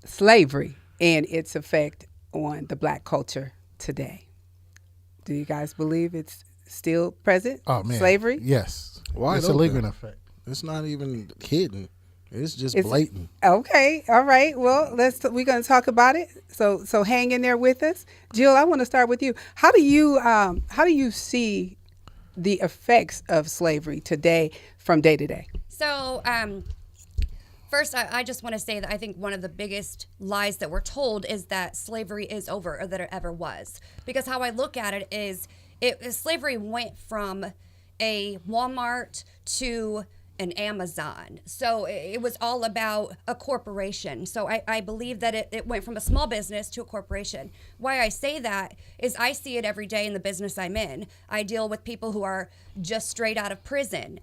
slavery and its effect on the black culture today. Do you guys believe it's still present? Oh man, Slavery? yes, Wide it's a open. lingering effect. It's not even hidden. It's just It's blatant. okay. All right. Well, we're going to talk about it. So hang in there with us. Jill, I want to start with you. How do you see the effects of slavery today from day to day? So, first, I just want to say that I think one of the biggest lies that we're told is that slavery is over or that it ever was. Because how I look at it is slavery went from a Walmart to an Amazon. So it was all about a corporation. So I believe that it went from a small business to a corporation. Why I say that is I see it every day in the business I'm in. I deal with people who are just straight out of prison,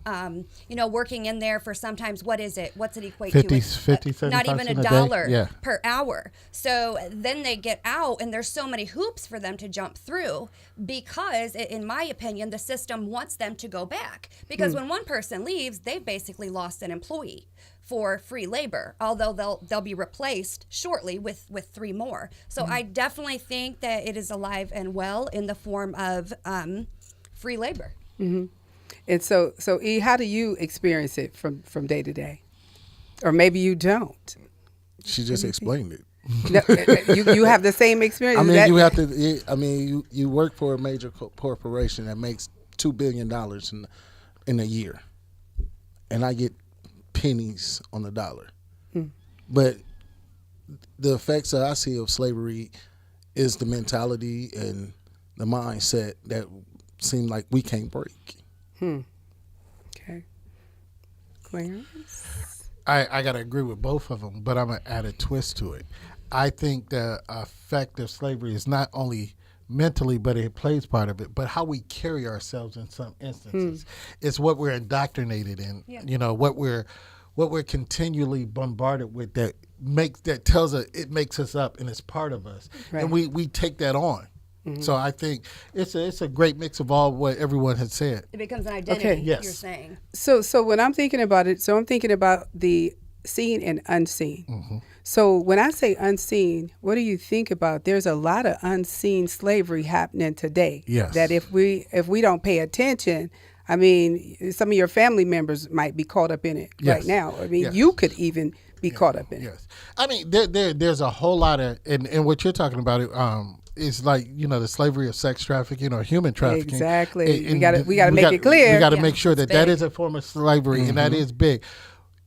working in there for sometimes, what's it equate 50, to? 50, Not even $75 a day? $1 Yeah. per hour. So then they get out and there's so many hoops for them to jump through because, in my opinion, the system wants them to go back. Because when one person leaves, they've basically lost an employee for free labor, although they'll be replaced shortly with three more. So I definitely think that it is alive and well in the form of free labor. And so E, how do you experience it from day to day? Or maybe you don't. She just explained it. No, you have the same experience. I mean, That- you have to. I mean, you work for a major corporation that makes $2 billion in a year, and I get pennies on the dollar. But the effects that I see of slavery is the mentality and the mindset that seem like we can't break. Okay. Clarence? I got to agree with both of them, but I'm going to add a twist to it. I think the effect of slavery is not only mentally, but it plays part of it, but how we carry ourselves in some instances. It's what we're indoctrinated in, what we're continually bombarded with that tells us it makes us up and it's part of us. Right. And we take that on. So I think it's a great mix of all what everyone has said. It becomes an identity, Okay. Yes. you're saying. So when I'm thinking about it, I'm thinking about the seen and unseen. So when I say unseen, what do you think about? There's a lot of unseen slavery happening today. Yes. That if we don't pay attention, I mean, some of your family members might be caught up in it Yes. right now. I mean, Yes. you could even be caught up in it. Yes, I mean there's a whole lot of and what you're talking about is like the slavery of sex trafficking or human trafficking. Exactly. And We gotta make it clear. We got to Yeah, make sure it's that big. is a form of slavery and that is big,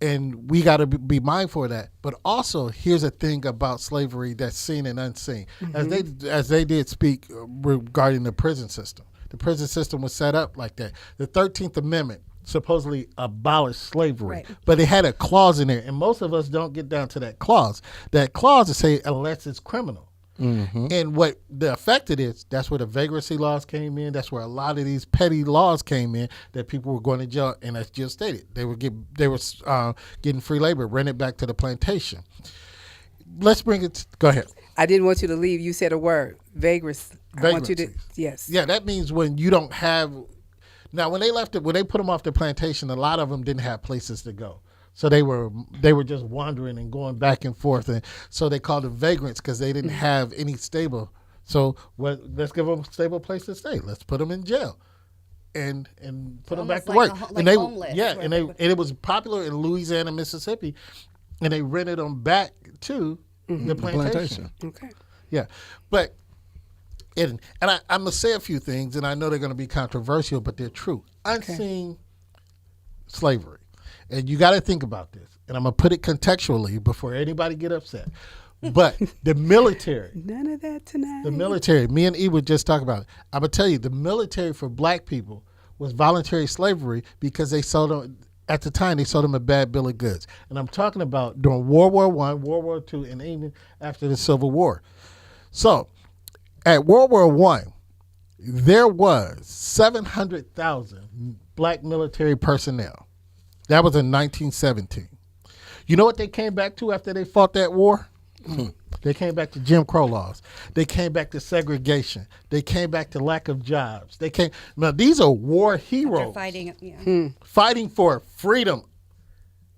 and we got to be mindful of that. But also, here's a thing about slavery that's seen and unseen. As they did speak regarding the prison system. The prison system was set up like that. The 13th Amendment supposedly abolished slavery, Right. but it had a clause in there, and most of us don't get down to that clause. That clause is say unless it's criminal. And what the effect it is, that's where the vagrancy laws came in. That's where a lot of these petty laws came in that people were going to jail. And as Jill stated, they were getting free labor, rented back to the plantation. Let's bring it. Go ahead. I didn't want you to leave. You said a word, vagrancy. I want you to, Vagrancy. yes. Yeah, that means when you don't have. Now, when they put them off the plantation, a lot of them didn't have places to go. So they were just wandering and going back and forth, and so they called them vagrants because they didn't have any stable. So let's give them a stable place to stay. Let's put them in jail, and put them back Almost to like work. like and they homeless, and where it was popular in Louisiana, Mississippi, and they rented them back to the plantation. Okay. Yeah, but and I'm gonna say a few things, and I know they're gonna be controversial, but they're true. Unseen slavery, and you got to think about this. And I'm gonna put it contextually before anybody get upset. But the military, None of that tonight. the military. Me and E would just talk about it. I'm gonna tell you, the military for black people was voluntary slavery because they sold them. At the time, they sold them a bad bill of goods. And I'm talking about during World War I, World War II, and even after the Civil War. So, at World War I, there was 700,000 black military personnel. That was in 1917. You know what they came back to after they fought that war? They came back to Jim Crow laws. They came back to segregation. They came back to lack of jobs. Now these are war heroes They're fighting, fighting for freedom,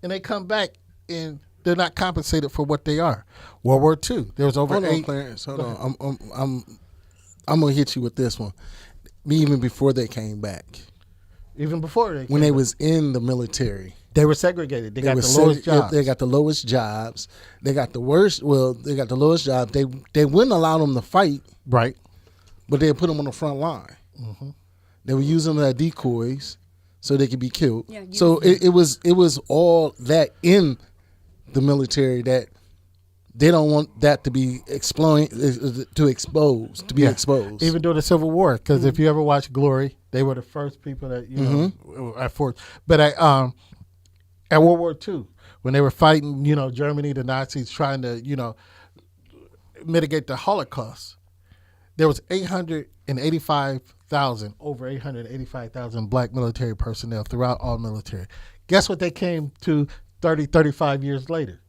and they come back and They're not compensated for what they are. World War II, there was over Hold on, 8. Clarence. Hold on. I'm gonna hit you with this one. Even before they came back, Even before they when came they back, was in the military, they were segregated. They got were the lowest jobs. They got the lowest jobs. They got the worst. Well, they got the lowest job. They wouldn't allow them to fight, right. but they put them on the front line. Mm-hmm. They were using them as decoys so they could be killed. Yeah, so it was all that in the military that they don't want that to be exposed. Even during the Civil War, because if you ever watch Glory, they were the first people that know at Fort. But at World War II, when they were fighting, Germany, the Nazis, trying to mitigate the Holocaust, there was over 885,000 black military personnel throughout all military. Guess what they came to 30, 35 years later?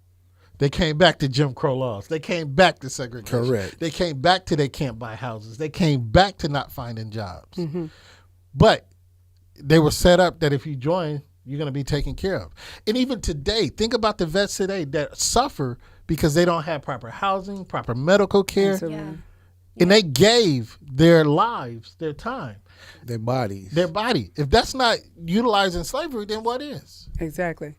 They came back to Jim Crow laws. They came back to segregation. Correct. They came back to they can't buy houses. They came back to not finding jobs. But they were set up that if you join, you're going to be taken care of. And even today, think about the vets today that suffer because they don't have proper housing, proper medical care. Absolutely. Yeah. And they gave their lives, their time, Their bodies. their body. If that's not utilizing slavery, then what is? Exactly.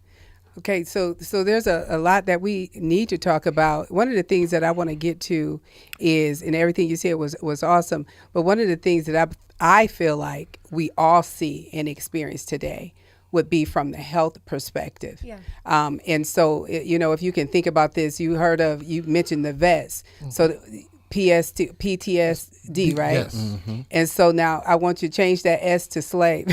Okay, so there's a lot that we need to talk about. One of the things that I want to get to is, and everything you said was awesome, but one of the things that I feel like we all see and experience today would be from the health perspective. Yeah. And so, if you can think about this, you mentioned the vets. So PTSD, right? Yes. And so now I want you to change that S to slave.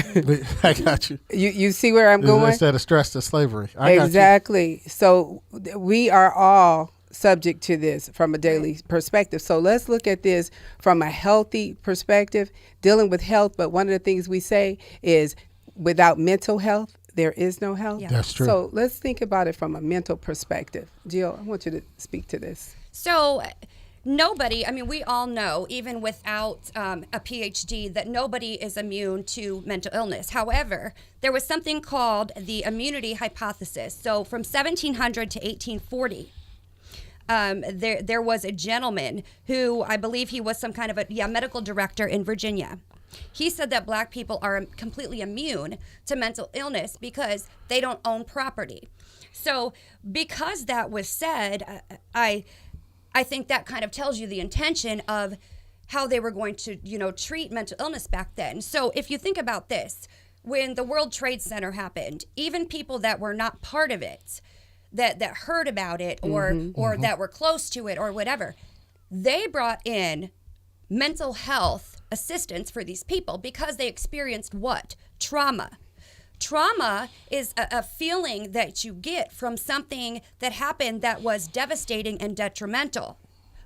I got you. You see where I'm going? Instead of stress to slavery. I got you. Exactly. So we are all subject to this from a daily perspective. So let's look at this from a healthy perspective, dealing with health. But one of the things we say is without mental health, there is no health. Yeah. That's true. So let's think about it from a mental perspective. Jill, I want you to speak to this. So we all know, even without a PhD, that nobody is immune to mental illness. However, there was something called the immunity hypothesis. So from 1700 to 1840, there was a gentleman who, I believe he was some kind of a medical director in Virginia. He said that black people are completely immune to mental illness because they don't own property. So because that was said, I think that kind of tells you the intention of how they were going to, treat mental illness back then. So if you think about this, when the World Trade Center happened, even people that were not part of it, that heard about it or that were close to it or whatever, they brought in mental health assistance for these people because they experienced what? Trauma. Trauma is a feeling that you get from something that happened that was devastating and detrimental.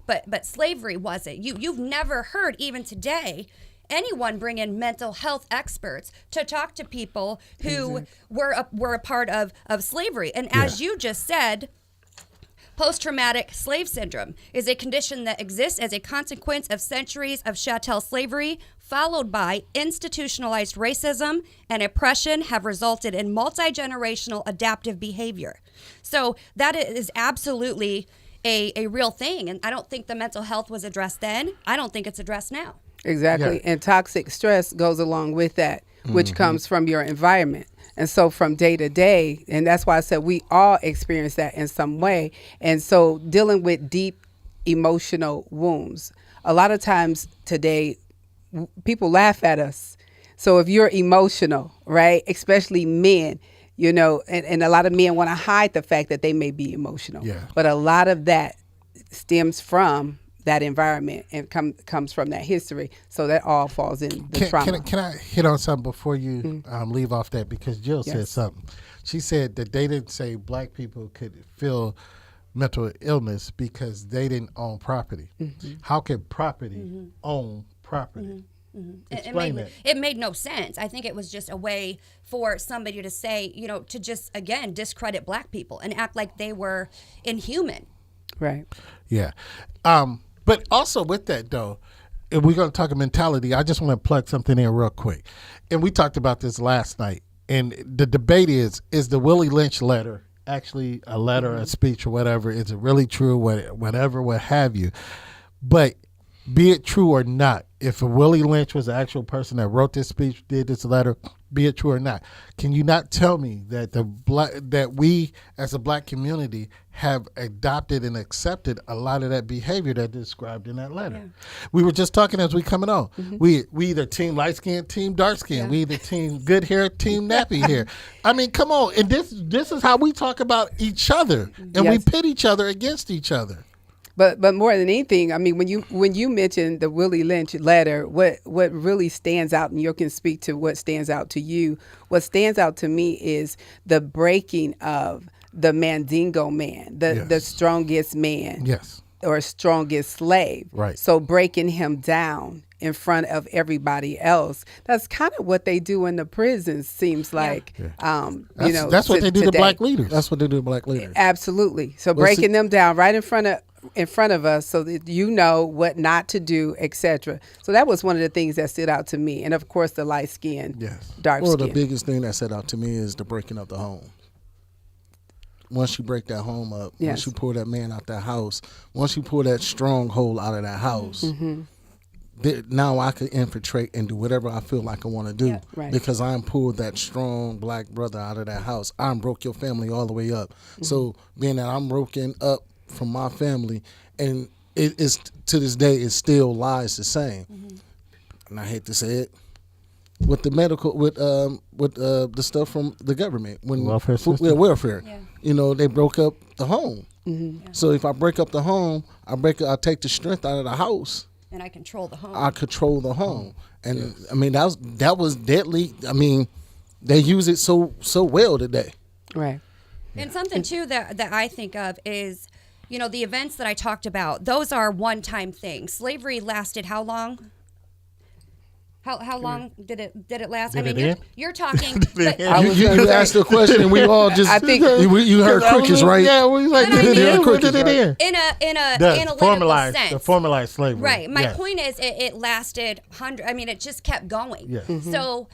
But slavery wasn't. You've never heard, even today, anyone bring in mental health experts to talk to people who were a part of slavery. And as you just said, post-traumatic slave syndrome is a condition that exists as a consequence of centuries of chattel slavery, followed by institutionalized racism and oppression, have resulted in multi-generational adaptive behavior. So that is absolutely a real thing. And I don't think the mental health was addressed then. I don't think it's addressed now. Exactly. Yeah. And toxic stress goes along with that, which comes from your environment. And so from day to day, and that's why I said we all experience that in some way. And so dealing with deep emotional wounds, a lot of times today, people laugh at us. So if you're emotional, right, especially men, and a lot of men want to hide the fact that they may be emotional. Yeah. But a lot of that stems from that environment and comes from that history. So that all falls in the trauma. Can I hit on something before you leave off that? Because Jill said something. She said that they didn't say black people could feel mental illness because they didn't own property. How could property own property? Explain that. It made no sense. I think it was just a way for somebody to say, to just, again, discredit black people and act like they were inhuman. Right. Yeah. But also with that, though, if we're going to talk mentality, I just want to plug something in real quick. And we talked about this last night. And the debate is the Willie Lynch letter actually a letter, a speech, or whatever? Is it really true? Whatever, what have you? But be it true or not, if Willie Lynch was the actual person that wrote this speech, did this letter, be it true or not, can you not tell me that that we as a black community have adopted and accepted a lot of that behavior that described in that letter? Yeah. We were just talking as we coming on. We either team light skin, team dark skin. We either team good hair, team nappy hair. I mean, come on. And this is how we talk about each other, and we Yes. pit each other against each other. But more than anything, I mean, when you mentioned the Willie Lynch letter, what really stands out, and you can speak to what stands out to you. What stands out to me is the breaking of the Mandingo man, the Yes. strongest man, Yes. or strongest slave. Right. So breaking him down in front of everybody else. That's kind of what they do in the prisons. Seems like, That's what they do to today. black leaders. That's what they do to black leaders. Absolutely. So Well, breaking see- them down right in front of us, so that you know what not to do, etc. So that was one of the things that stood out to me, and of course the light skin, Yes. dark Well, skin. the biggest thing that set out to me is the breaking up the home. Once you break that home up, Yes. once you pull that man out that house, once you pull that stronghold out of that house, now I can infiltrate and do whatever I feel like I want to do. Yeah. Right. Because I'm pulled that strong black brother out of that house. I'm broke your family all the way up. So being that I'm broken up from my family, and it is to this day, it still lies the same. And I hate to say it, with the medical, with the stuff from the government, when Welfare system? welfare, Yeah. you know, they broke up the home. So if I break up the home, I take the strength out of the house. And I control the home. I control the home, and I mean that was deadly. I mean, they use it so well today. Right. And something too that I think of is, you know, the events that I talked about. Those are one-time things. Slavery lasted how long? How long did it last? Did I it mean, end? you're talking. Did it but- end? You asked the question, and we all just I think- you heard crickets, right? Yeah, we like But I did it mean- end? What did it end? in a The analytical formalized, sense. the formalized slavery. Right. My Yes. point is, it lasted hundred. I mean, it just kept going. Yes. So,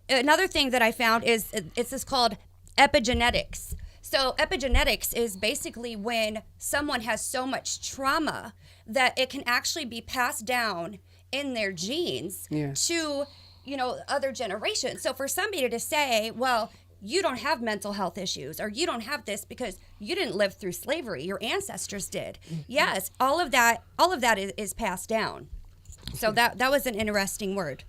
another thing that I found is it's this called epigenetics. So, epigenetics is basically when someone has so much trauma that it can actually be passed down in their genes Yeah. to, you know, other generations. So, for somebody to say, well, you don't have mental health issues or you don't have this because you didn't live through slavery, your ancestors did. Yes, all of that is passed down. So that was an interesting word.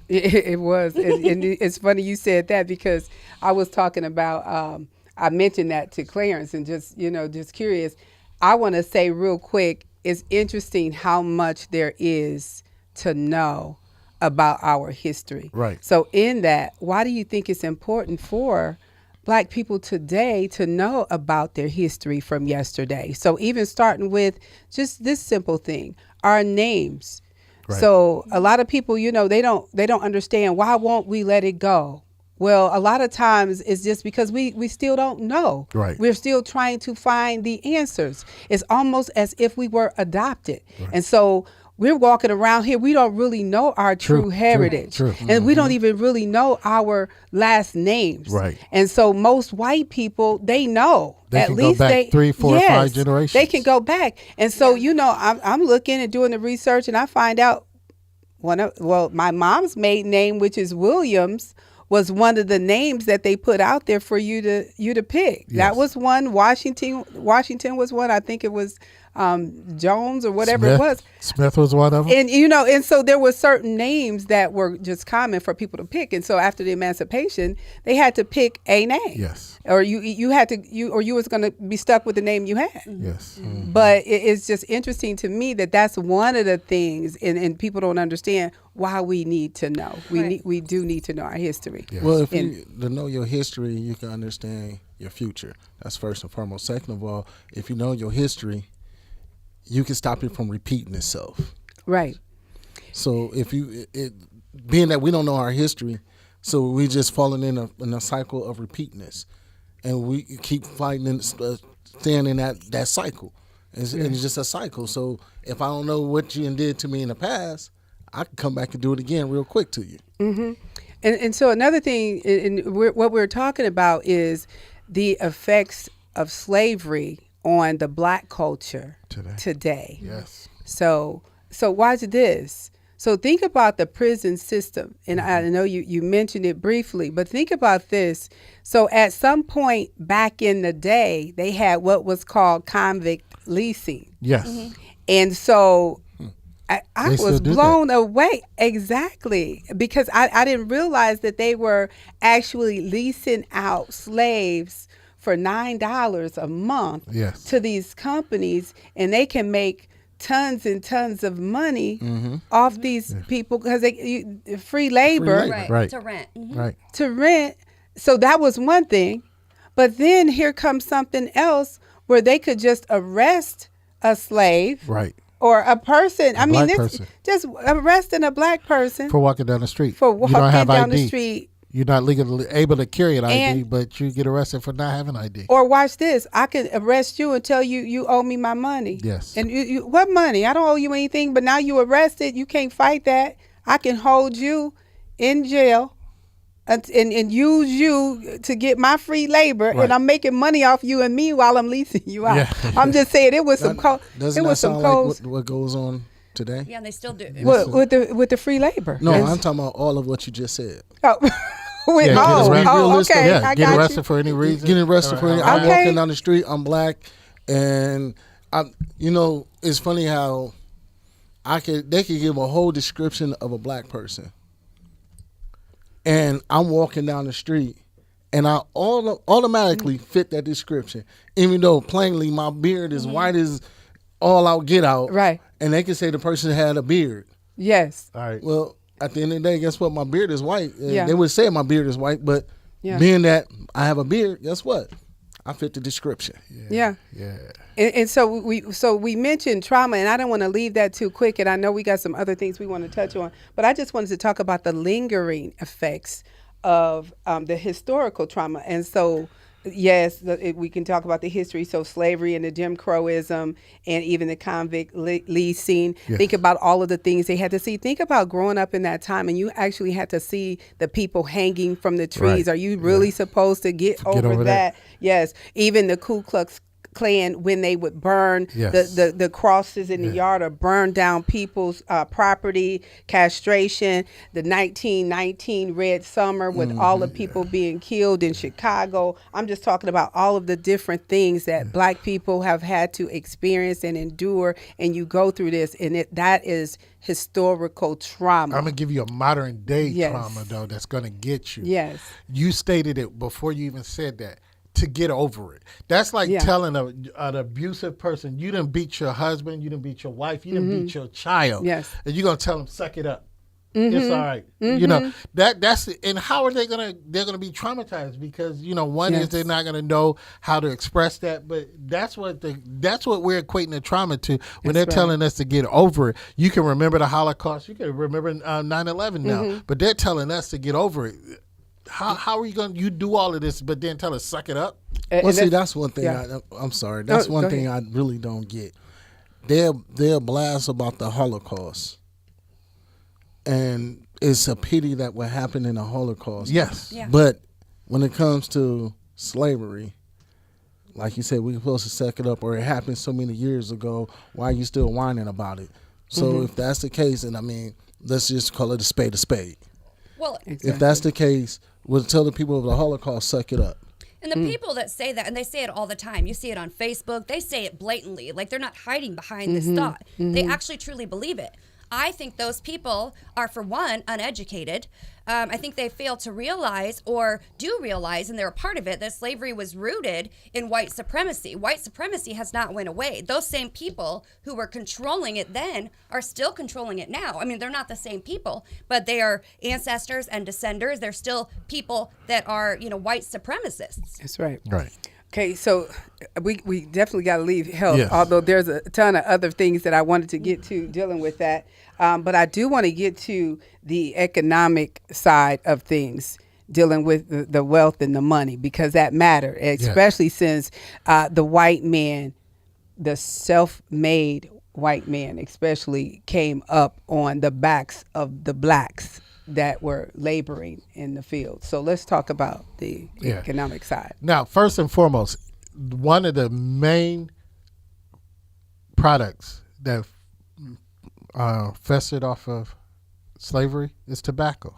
It was, and it's funny you said that, because I was talking about. I mentioned that to Clarence, and just curious. I want to say real quick, it's interesting how much there is to know about our history. Right. So in that, why do you think it's important for Black people today to know about their history from yesterday? So even starting with just this simple thing, our names. Right. So a lot of people, they don't understand, why won't we let it go? Well, a lot of times it's just because we still don't know. Right. We're still trying to find the answers. It's almost as if we were adopted. And so we're walking around here, we don't really know our true heritage. true. And we don't even really know our last names. Right. And so most white people, they know. They At can go least back they 3, 4, or 5 generations. They can go back. And so, I'm looking and doing the research, and I find out my mom's maiden name, which is Williams, was one of the names that they put out there for you to pick. Yes. That was one. Washington was one. I think it was Jones or whatever Smith. it was. Smith was one of them. And and so there were certain names that were just common for people to pick. And so after the emancipation, they had to pick a name. Yes. Or you had to you was going to be stuck with the name you had. Yes. But it's just interesting to me that that's one of the things, and people don't understand why we need to know. We do need to know our history. Yes. Well, if And- you to know your history, you can understand your future. That's first and foremost. Second of all, if you know your history, you can stop it from repeating itself. Right. So if being that we don't know our history, so we just falling in a cycle of repeating this, and we keep fighting and staying in that cycle. And it's just a cycle. So if I don't know what you did to me in the past, I can come back and do it again real quick to you. And so another thing, what we're talking about is the effects of slavery on the black culture today. Yes. So watch this. So think about the prison system, and I know you mentioned it briefly, but think about this. So at some point back in the day, they had what was called convict leasing. Yes. And so I They still was do blown away. Exactly. Because I didn't realize that they were actually leasing out slaves for $9 a month Yes. to these companies, and they can make tons and tons of money off these people because free labor Right. Right. To rent. Mhm. Right. to rent. So that was one thing. But then here comes something else where they could just arrest a slave Right. or a person. I mean, black this person. just arresting a black person For walking down the street. for You don't walking have down ID. the street. You're not legally able to carry an ID, And- but you get arrested for not having ID. Or watch this. I could arrest you and tell you owe me my money. Yes. And what money? I don't owe you anything, but now you arrested. You can't fight that. I can hold you in jail and use you to get my free labor, Right. and I'm making money off you and me while I'm leasing you out. Yeah. I'm just saying it was some cold. Doesn't It that was some sound cold. like what goes on today? Yeah, and they still do. With the free labor. No, It's- I'm talking about all of what you just said. Oh, Yeah, get arrested. okay. Yeah, I get got arrested you. for any reason. Getting arrested for any. I'm Okay. walking down the street. I'm black, and it's funny how they could give a whole description of a black person, and I'm walking down the street, and I automatically fit that description, even though plainly my beard is white as all out get out. Right. And they could say the person had a beard. Yes. All right. Well, at the end of the day, guess what? My beard is white. Yeah. They would say my beard is white, but Yeah. being that I have a beard, guess what? I fit the description. Yeah. Yeah. And so we mentioned trauma, and I don't want to leave that too quick. And I know we got some other things we want to touch on, but I just wanted to talk about the lingering effects of the historical trauma. And so, yes, we can talk about the history. So slavery and the Jim Crowism, and even the convict leasing. Yes. Think about all of the things they had to see. Think about growing up in that time, and you actually had to see the people hanging from the trees. Right. Are you really supposed to get over that? Yes. Even the Ku Klux Klan, when they would burn Yes. the crosses in the yard, or burn down people's property, castration, the 1919 Red Summer with all the people being killed in Chicago. I'm just talking about all of the different things that black people have had to experience and endure, and you go through this, and that is historical trauma. I'm gonna give you a modern day Yes. trauma though that's gonna get you. Yes. You stated it before you even said that. To get over it. That's like Yeah. telling an abusive person, you didn't beat your husband, you didn't beat your wife, you didn't beat your child. Yes. And you're gonna tell them, suck it up. It's all right. You know, that's and how are they're gonna be traumatized because, one is Yes. they're not gonna know how to express that, but that's what we're equating the trauma to when they're That's right. telling us to get over it. You can remember the Holocaust, you can remember 9/11 now, but they're telling us to get over it. How are you going to do all of this, but then tell us suck it up? Well, see, that's one thing. yeah. I'm sorry. That's No, one go thing ahead. I really don't get. They'll blast about the Holocaust, and it's a pity that what happened in the Holocaust. Yes. Yeah. But when it comes to slavery, like you said, we're supposed to suck it up, or it happened so many years ago. Why are you still whining about it? So if that's the case, and I mean, let's just call it a spade a spade. Well, If that's the case, we'll tell the people of the Holocaust, suck it up. and the people that say that, and they say it all the time, you see it on Facebook, they say it blatantly. Like, they're not hiding behind this thought. They actually truly believe it. I think those people are, for one, uneducated. I think they fail to realize, or do realize, and they're a part of it, that slavery was rooted in white supremacy. White supremacy has not went away. Those same people who were controlling it then are still controlling it now. I mean, they're not the same people, but they are ancestors and descendants. They're still people that are, white supremacists. That's right. Right. Okay, so we definitely got to leave health, Yes. although there's a ton of other things that I wanted to get to dealing with that. But I do want to get to the economic side of things, dealing with the wealth and the money, because that matter, especially since the white man, the self-made white man especially, came up on the backs of the blacks. that were laboring in the field. So let's talk about the Yeah. economic side. Now, first and foremost, one of the main products that festered off of slavery is tobacco.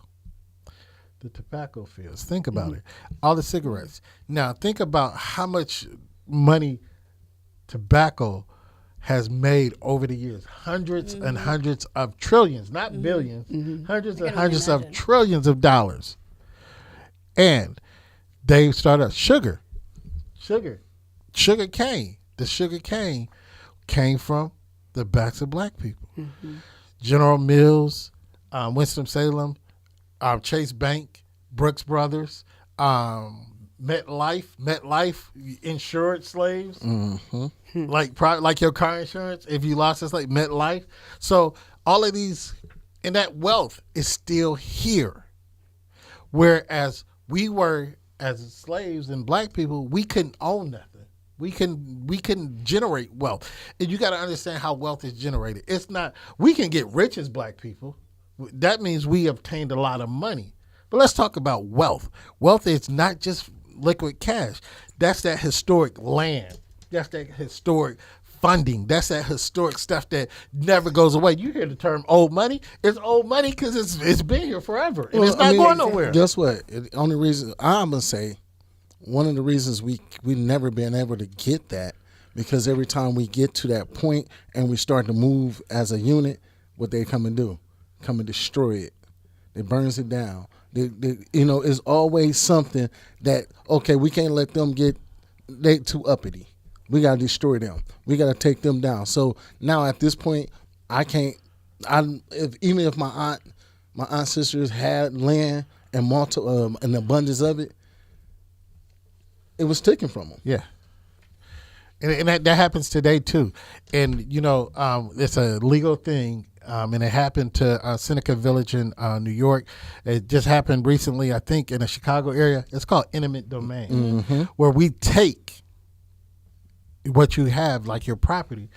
The tobacco fields. Think about it. All the cigarettes. Now, think about how much money tobacco has made over the years. Hundreds and hundreds of trillions, not billions, hundreds I and can only hundreds of imagine. trillions of dollars. And they started sugar cane. The sugar cane came from the backs of black people. General Mills, Winston-Salem, Chase Bank, Brooks Brothers, MetLife insured slaves, like your car insurance. If you lost, it's like MetLife. So all of these, and that wealth is still here. Whereas we were, as slaves and black people, we couldn't own nothing. We can generate wealth, and you got to understand how wealth is generated. It's not we can get rich as black people. That means we obtained a lot of money. But let's talk about wealth. Wealth is not just liquid cash. That's that historic land. That's that historic funding. That's that historic stuff that never goes away. You hear the term old money? It's old money because it's been here forever, and it's not going nowhere. Guess what? The only reason I'm gonna say, one of the reasons we never been able to get that, because every time we get to that point and we start to move as a unit, what they come and do, come and destroy it. They burns it down. It's always something that, okay, we can't let them they too uppity. We gotta destroy them. We gotta take them down. So now at this point, even if my aunt sisters had land and an abundance of it, it was taken from them. Yeah. And that happens today too. And, it's a legal thing. And it happened to Seneca Village in New York. It just happened recently, I think, in the Chicago area. It's called eminent domain, where we take what you have, like your property,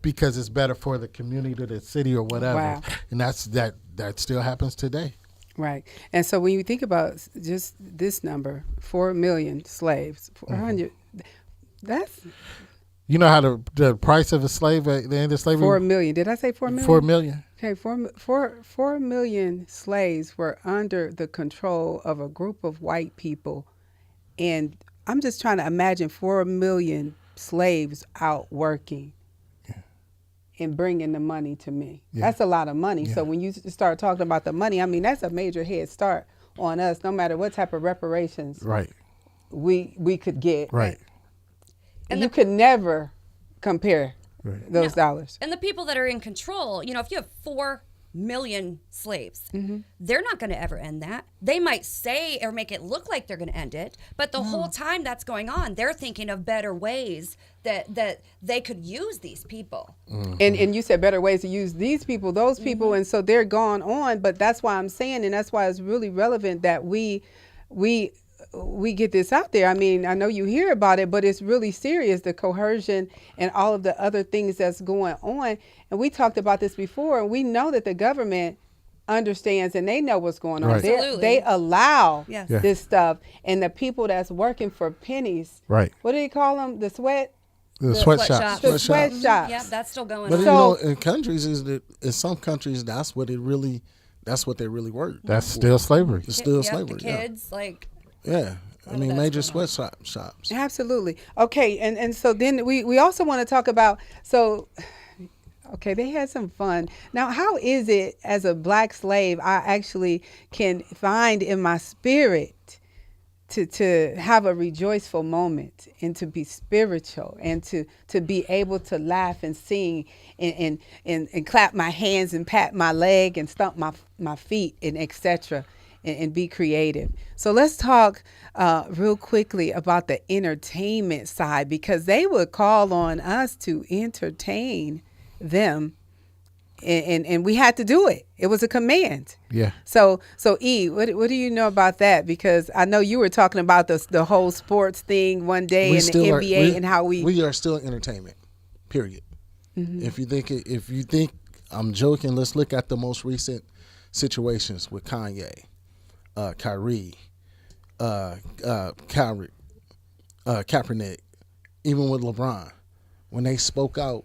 because it's better for the community, the city, or whatever. Wow. And that still happens today. Right. And so when you think about just this number, 4 million slaves, 400, that's You know how the price of a slave at the end of slavery? 4 million. Did I say 4 million? 4 million. Okay, 4 million slaves were under the control of a group of white people. And I'm just trying to imagine 4 million slaves out working and bringing the money to me. Yeah. That's a lot of money. Yeah. So when you start talking about the money, I mean, that's a major head start on us, no matter what type of reparations Right. we could get. Right. And you could never compare Right. those dollars. And the people that are in control, if you have 4 million slaves, they're not going to ever end that. They might say or make it look like they're going to end it, but the whole time that's going on, they're thinking of better ways that they could use these people. And you said better ways to use these people, those people, and so they're gone on. But that's why I'm saying, and that's why it's really relevant that we get this out there. I mean, I know you hear about it, but it's really serious, the coercion and all of the other things that's going on. And we talked about this before, and we know that the government understands and they know what's going on. Right. Absolutely. They allow Yes. Yeah. this stuff. And the people that's working for pennies, Right. what do they call them? The Sweatshops. The sweatshops. Yeah, that's still going But on. in countries, in some countries, that's what they really work. That's still slavery. It's still Yep, slavery. the kids, Yeah. I of mean, that's major going sweatshops. Absolutely. Okay, and so then we also want to talk about, okay, they had some fun. Now, how is it as a black slave, I actually can find in my spirit to have a rejoiceful moment and to be spiritual and to be able to laugh and sing and clap my hands and pat my leg and stomp my feet and etc. And be creative. So let's talk real quickly about the entertainment side, because they would call on us to entertain them, and we had to do it. It was a command. Yeah. So E, what do you know about that? Because I know you were talking about the whole sports thing one day and the NBA and how we are still entertainment. Period. If you think I'm joking, let's look at the most recent situations with Kanye, Kyrie, Kyrie, Kaepernick, even with LeBron, when they spoke out,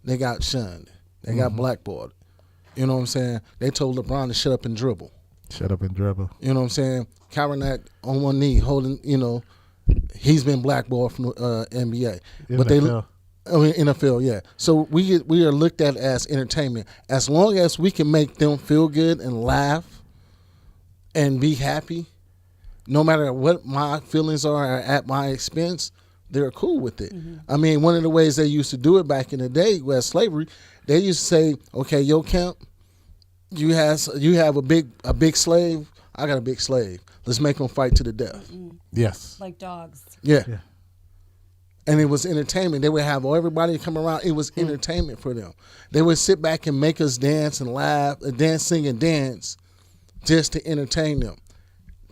they got shunned. They got blackballed. You know what I'm saying? They told LeBron to shut up and dribble. Shut up and dribble. You know what I'm saying? Kaepernick on one knee holding, he's been blackballed from NBA. But NFL, yeah. So we are looked at as entertainment. As long as we can make them feel good and laugh and be happy, no matter what my feelings are at my expense, they're cool with it. I mean, one of the ways they used to do it back in the day with slavery, they used to say, okay, yo, Kemp, you have a big slave, I got a big slave. Let's make them fight to the death. Yes. Like dogs. Yeah. And it was entertainment. They would have everybody come around. It was entertainment for them. They would sit back and make us dance and laugh, sing and dance just to entertain them.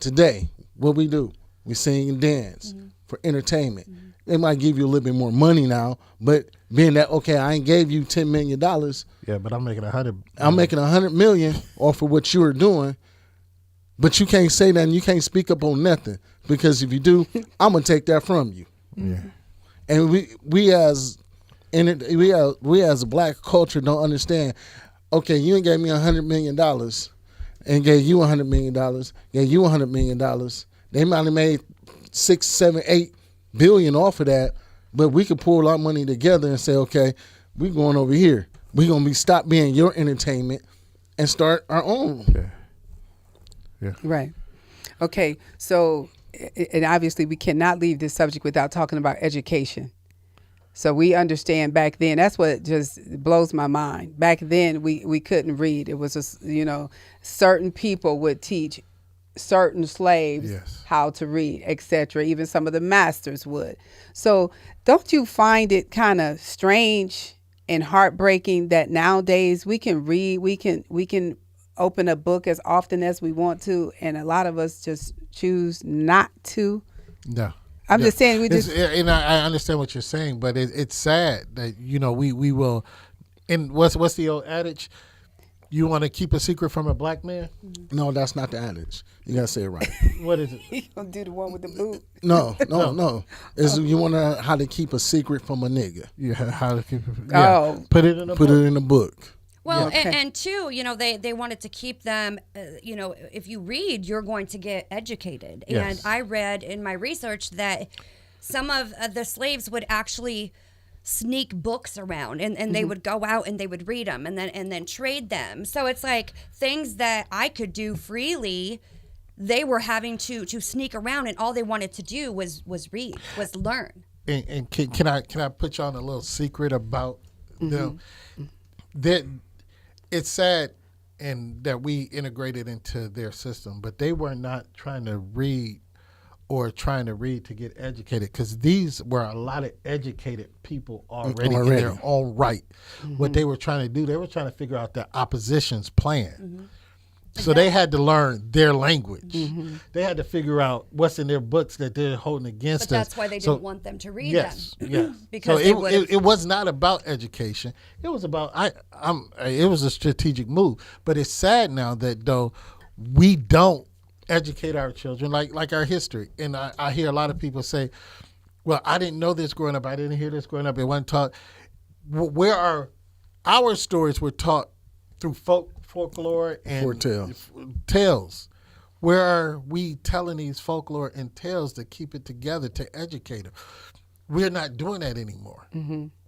Today, what we do, we sing and dance for entertainment. They might give you a little bit more money now, but being that, okay, I ain't gave you $10 million. Yeah, but I'm making $100. I'm making $100 million off of what you are doing, but you can't say nothing. You can't speak up on nothing, because if you do, I'm gonna take that from you. Yeah. And we as a black culture don't understand. Okay, you ain't gave me $100 million, and gave you $100 million, gave you $100 million. They might have made 6, 7, 8 billion off of that, but we could pull our money together and say, okay, we're going over here. We're gonna stop being your entertainment and start our own. Yeah. Right. Okay. So, and obviously we cannot leave this subject without talking about education. So we understand back then, that's what just blows my mind. Back then we couldn't read. It was, certain people would teach certain slaves how to read, etc. Even some of the masters would. So don't you find it kind of strange and heartbreaking that nowadays we can read, we can open a book as often as we want to, and a lot of us just choose not to? No. I'm just saying and I understand what you're saying, but it's sad that we will. And what's the old adage? You want to keep a secret from a black man? No, that's not the adage. You gotta say it right. What is it? You gonna do the one with the boot? No. It's you want to how to keep a secret from a nigga. Yeah, how to keep it. Yeah. Oh. Put it in a book. Well, Yeah. Okay. and two, they wanted to keep them, if you read, you're going to get educated. Yes. And I read in my research that some of the slaves would actually sneak books around, and they would go out and they would read them and then trade them. So it's like things that I could do freely, they were having to sneak around, and all they wanted to do was read, was learn. And can I put you on a little secret about them? That it's sad and that we integrated into their system, but they were not trying to read to get educated, because these were a lot of educated people already in their own right. What they were trying to do, they were trying to figure out the opposition's plan. So they had to learn their language. They had to figure out what's in their books that they're holding against us. But that's why they didn't want them to read them. Yes. Because so it was not about education. It was about it was a strategic move. But it's sad now that though we don't educate our children like our history. And I hear a lot of people say, well, I didn't know this growing up. I didn't hear this growing up. It wasn't taught. Where are our stories were taught through folklore and tales. Where are we telling these folklore and tales to keep it together, to educate them? We're not doing that anymore.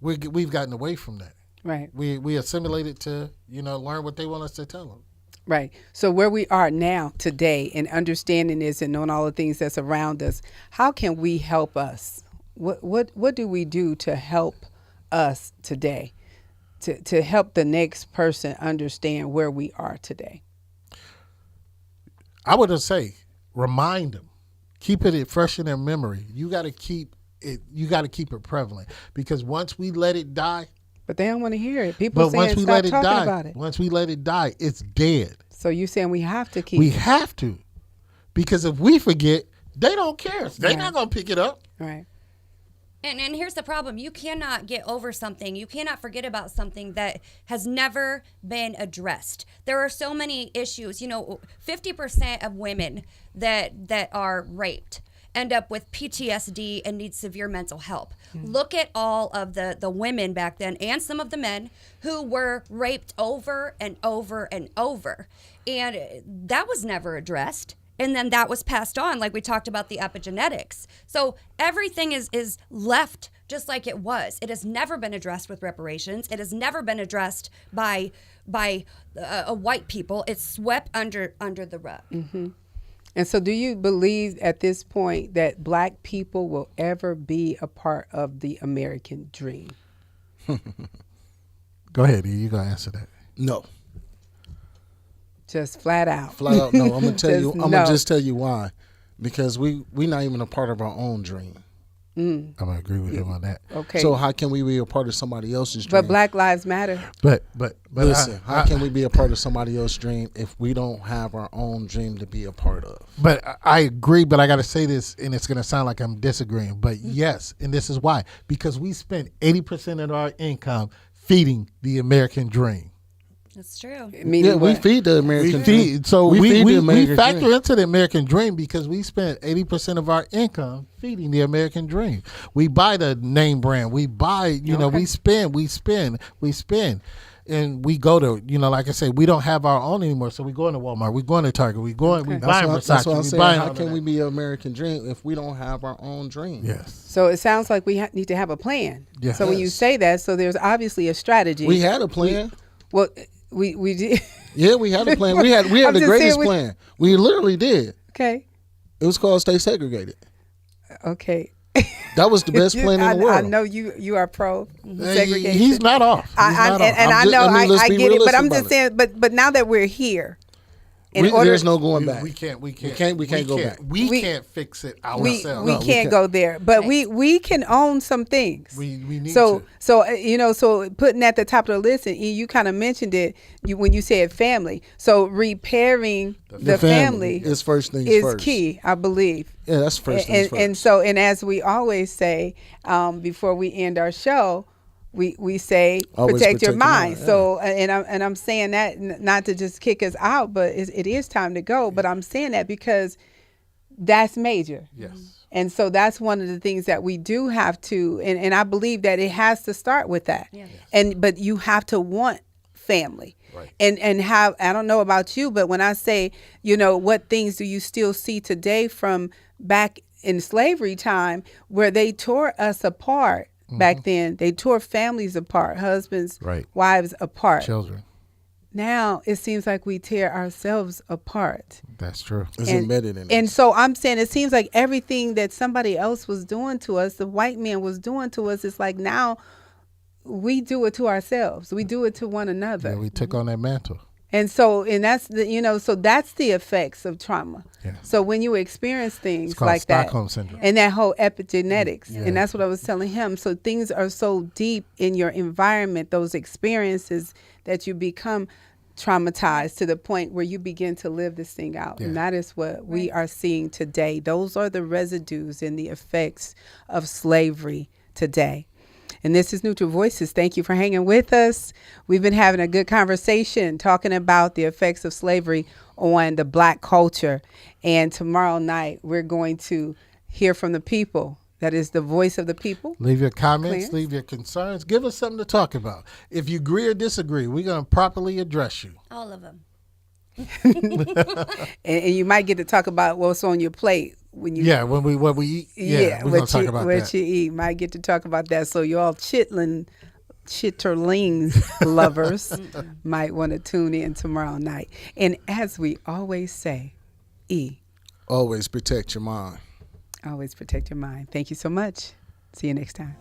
We've gotten away from that. Right. We assimilated to learn what they want us to tell them. Right. So where we are now today and understanding this and knowing all the things that's around us, how can we help us? What do we do to help us today? To help the next person understand where we are today? I would just say, remind them, keep it fresh in their memory. You got to keep it prevalent, because once we let it die. But they don't want to hear it. People saying once we stop let it talking die, about it. Once we let it die, it's dead. So you're saying we have to keep We it. have to, because if we forget, they don't care. They're not going to pick it up. Right. And here's the problem. You cannot get over something. You cannot forget about something that has never been addressed. There are so many issues. 50% of women that are raped end up with PTSD and need severe mental help. Look at all of the women back then and some of the men who were raped over and over and over. And that was never addressed. And then that was passed on, like we talked about the epigenetics. So everything is left just like it was. It has never been addressed with reparations. It has never been addressed by white people. It's swept under the rug. Mm-hmm. And so do you believe at this point that black people will ever be a part of the American dream? Go ahead, E. You got to answer that. No. Just flat out. Flat out, no. I'm gonna tell you. Just I'm no. gonna just tell you why. Because we not even a part of our own dream. I'm gonna agree with him on that. Okay. So how can we be a part of somebody else's dream? But Black Lives Matter. But Listen, how can we be a part of somebody else's dream if we don't have our own dream to be a part of? But I agree, but I got to say this, and it's going to sound like I'm disagreeing. But yes, and this is why. Because we spend 80% of our income feeding the American dream. That's true. Meaning Yeah, we what? feed the American dream. So we feed the we American factor dream. into the American dream because we spend 80% of our income feeding the American dream. We buy the name brand. We buy, we spend. And we go to, like I said, we don't have our own anymore. So we go into Walmart, we go into Target, we buy That's what I'm Versace, we saying. buy How all of can that. we be an American dream if we don't have our own dream? Yes. So it sounds like we need to have a plan. Yes. So when you say that, so there's obviously a strategy. We had a plan. We did. Yeah, we had a plan. We had I'm the just greatest saying plan. We literally did. Okay. It was called Stay Segregated. Okay. That was the best plan in the world. I know you are pro segregation. He's not off. He's not off. let's I be get it, but I'm realistic just saying. But now that we're here, there's no going back. We can't go back. We can't fix it we ourselves. can't go there, but Right. we can own some things. We need so to. so putting at the top of the list, and you kind of mentioned it when you said family. So repairing the family is first things is first. key, I believe. Yeah, that's first things And first. and as we always say, before we end our show, we say Always protect your protect your mind. mind, yeah. So and I'm saying that not to just kick us out, but it is time to go. But I'm saying that because that's major. Yes. And so that's one of the things that we do have to, and I believe that it has to start with that. Yeah. But you have to want family. Right. And have, I don't know about you, but when I say, what things do you still see today from back in slavery time where they tore us apart back then? They tore families apart, husbands, Right. wives apart. Children. Now it seems like we tear ourselves apart. That's true. It's embedded in And us. so I'm saying it seems like everything that somebody else was doing to us, the white man was doing to us, it's like now we do it to ourselves. We do it to one another. Yeah, we took on that mantle. And so, and that's so that's the effects of trauma. Yeah. So when you experience things It's called like Stockholm that, syndrome. and that whole epigenetics, and that's what I was telling him. So things are so deep in your environment, those experiences, that you become traumatized to the point where you begin to live this thing out. Yeah. And that is what we are seeing today. Those are the residues and the effects of slavery today. And this is Neutral Voices. Thank you for hanging with us. We've been having a good conversation talking about the effects of slavery on the Black culture. And tomorrow night, we're going to hear from the people. That is the voice of the people. Leave your comments, Clarence? leave your concerns. Give us something to talk about. If you agree or disagree, we're going to properly address you. All of them. And you might get to talk about what's on your plate when you Yeah, when we eat. Yeah, we're going to talk about what that. you eat. Might get to talk about that. So you all chitterlings lovers might want to tune in tomorrow night. And as we always say, Always protect your mind. always protect your mind. Thank you so much. See you next time.